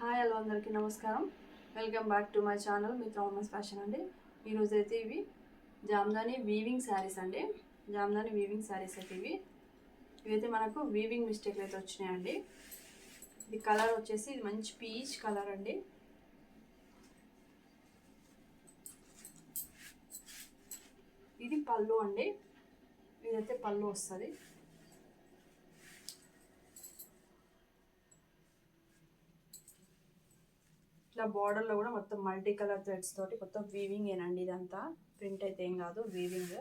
Hi hello అందరికీ నమస్కారం. Welcome back to my channel me Thomas fashion అండి. ఈరోజు అయితే ఇవి జామ్దాని వీవింగ్ శారీస్ అండి. జామ్దాని వీవింగ్ శారీస్ అయితే ఇవైతే మనకు వీవింగ్ మిస్టేక్లు అయితే వచ్చినాయండి. ఇది కలర్ వచ్చేసి ఇది మంచి పీచ్ కలర్ అండి. ఇది పళ్ళు అండి. ఇదైతే పళ్ళు వస్తుంది. ఇట్లా బార్డర్లో కూడా మొత్తం మల్టీ కలర్ థ్రెడ్స్ తోటి మొత్తం వీవింగ్ ఏనండి. ఇదంతా ప్రింట్ అయితే ఏం కాదు, వీవింగ్.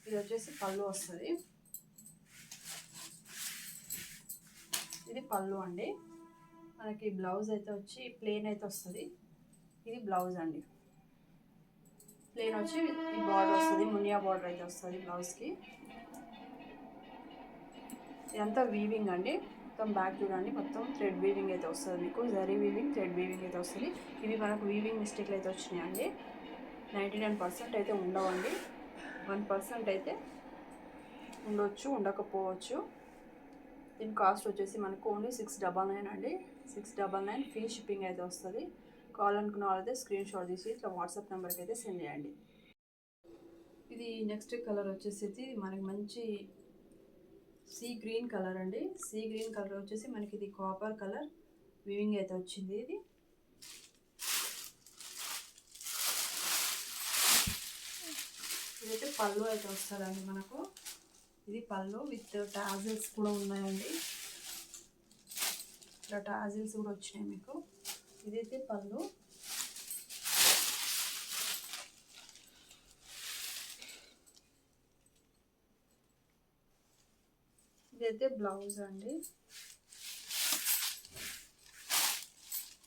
ఇది వచ్చేసి పళ్ళు వస్తుంది. ఇది పళ్ళు అండి. మనకి బ్లౌజ్ అయితే వచ్చి ప్లెయిన్ అయితే వస్తుంది. ఇది బ్లౌజ్ అండి. ప్లెయిన్ వచ్చి ఈ బార్డర్ వస్తుంది, మునియా బార్డర్ అయితే వస్తుంది బ్లౌజ్కి. ఇదంతా వీవింగ్ అండి. మొత్తం బ్యాక్ చూడండి, మొత్తం థ్రెడ్ వీవింగ్ అయితే వస్తుంది. మీకు జరీ వీవింగ్, థ్రెడ్ వీవింగ్ అయితే వస్తుంది. ఇవి మనకు వీవింగ్ మిస్టేక్లు అయితే వచ్చినాయండి. 99% అయితే ఉండవండి. 1% అయితే ఉండొచ్చు, ఉండకపోవచ్చు. దీని కాస్ట్ వచ్చేసి మనకు ఓన్లీ 699 అండి. 699 ఫ్రీ షిప్పింగ్ అయితే వస్తుంది. కావాలనుకున్న వాళ్ళైతే స్క్రీన్ షాట్ తీసి ఇట్లా వాట్సాప్ నెంబర్కి అయితే సెండ్ చేయండి. ఇది నెక్స్ట్ కలర్ వచ్చేసి మనకి మంచి సీ గ్రీన్ కలర్ అండి. సీ గ్రీన్ కలర్ వచ్చేసి మనకి ఇది కాపర్ కలర్ వీవింగ్ అయితే వచ్చింది. ఇదైతే పళ్ళు అయితే వస్తుందండి మనకు. ఇది పళ్ళు విత్ టాజిల్స్ కూడా ఉన్నాయండి. ఇలా టాజిల్స్ కూడా వచ్చినాయి మీకు. ఇదైతే పళ్ళు. ఇదైతే బ్లౌజ్ అండి.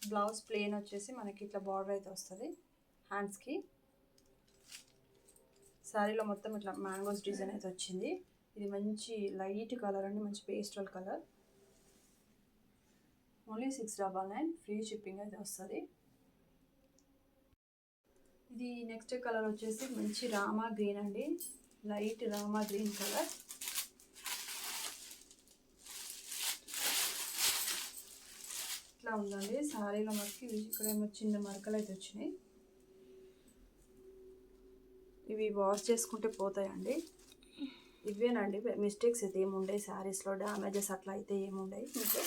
బ్లౌజ్ ప్లెయిన్ వచ్చేసి మనకి ఇట్లా బార్డర్ అయితే వస్తుంది హ్యాండ్స్కి. శారీలో మొత్తం ఇట్లా మ్యాంగోస్ డిజైన్ అయితే వచ్చింది. ఇది మంచి లైట్ కలర్ అండి, మంచి pastel colour. Only 699 free shipping అయితే వస్తుంది. ఇది నెక్స్ట్ కలర్ వచ్చేసి మంచి రామా గ్రీన్ అండి. Light Rama green colour. ఇట్లా ఉందండి శారీలో మనకి. ఇక్కడేమో చిన్న మరకలు అయితే వచ్చినాయి. ఇవి వాష్ చేసుకుంటే పోతాయండి. ఇవేనండి మిస్టేక్స్ అయితే ఏముండయి. శారీస్లో డ్యామేజెస్ అట్లా అయితే ఏముండయి మీకు.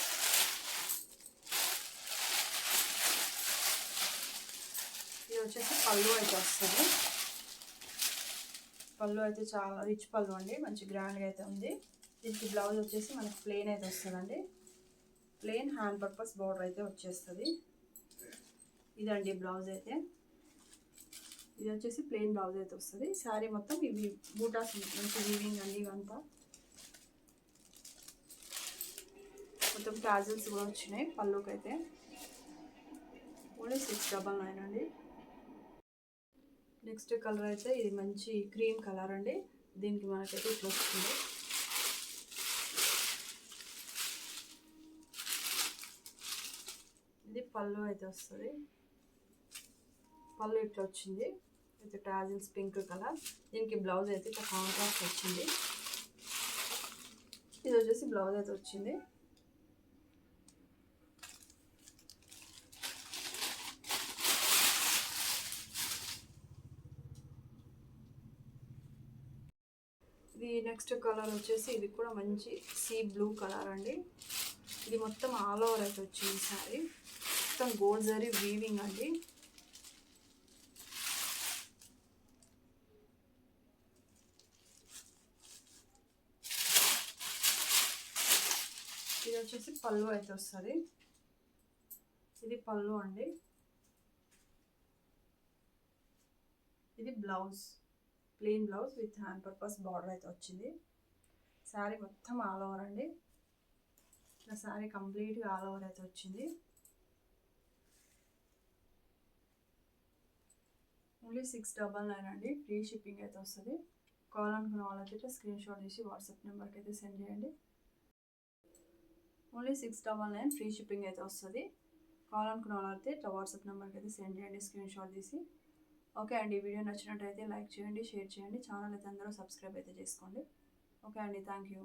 ఇది వచ్చేసి పళ్ళు అయితే వస్తుంది. పళ్ళు అయితే చాలా రిచ్ పళ్ళు అండి, మంచి గ్రాండ్గా అయితే ఉంది. దీనికి బ్లౌజ్ వచ్చేసి మనకి ప్లెయిన్ అయితే వస్తుందండి. ప్లెయిన్ హ్యాండ్ పర్పస్ బార్డర్ అయితే వచ్చేస్తుంది. ఇదండి బ్లౌజ్ అయితే. ఇది వచ్చేసి ప్లెయిన్ బ్లౌజ్ అయితే వస్తుంది. శారీ మొత్తం ఇవి బూటాస్ మంచి వీవింగ్ అండి. ఇవంతా మొత్తం టాజిల్స్ కూడా వచ్చినాయి పళ్ళుకి అయితే. ఓన్లీ 699 అండి. నెక్స్ట్ కలర్ అయితే ఇది మంచి క్రీమ్ కలర్ అండి. దీనికి మనకైతే ఇట్లా వస్తుంది. ఇది పళ్ళు అయితే వస్తుంది. పళ్ళు ఇట్లా వచ్చింది అయితే టాజిల్స్ పింక్ కలర్. దీనికి బ్లౌజ్ అయితే ఇట్లా కాంట్రాస్ట్ వచ్చింది. ఇది వచ్చేసి బ్లౌజ్ అయితే వచ్చింది. ఇది నెక్స్ట్ కలర్ వచ్చేసి ఇది కూడా మంచి సీ బ్లూ కలర్ అండి. ఇది మొత్తం ఆల్ ఓవర్ అయితే వచ్చింది సారీ. మొత్తం గోల్డ్ జరీ వీవింగ్ అండి. ఇది వచ్చేసి పళ్ళు అయితే వస్తుంది. ఇది పళ్ళు అండి. ఇది blouse, plain blouse with hand purpose border అయితే వచ్చింది. శారీ మొత్తం ఆల్ ఓవర్ అండి. ఇలా శారీ కంప్లీట్గా ఆల్ ఓవర్ అయితే వచ్చింది. ఓన్లీ 699 అండి. ఫ్రీ షిప్పింగ్ అయితే వస్తుంది. కావాలనుకున్న వాళ్ళకైతే స్క్రీన్ షాట్ తీసి వాట్సాప్ నెంబర్కి అయితే సెండ్ చేయండి. ఓన్లీ 699 ఫ్రీ షిప్పింగ్ అయితే వస్తుంది. కావాలనుకున్న వాళ్ళైతే ఇట్లా వాట్సాప్ నెంబర్కి అయితే సెండ్ చేయండి స్క్రీన్ షాట్ తీసి. ఓకే అండి, వీడియో నచ్చినట్టయితే లైక్ చేయండి, షేర్ చేయండి. ఛానల్ అయితే అందరూ సబ్స్క్రైబ్ అయితే చేసుకోండి. ఓకే అండి, థ్యాంక్ యూ.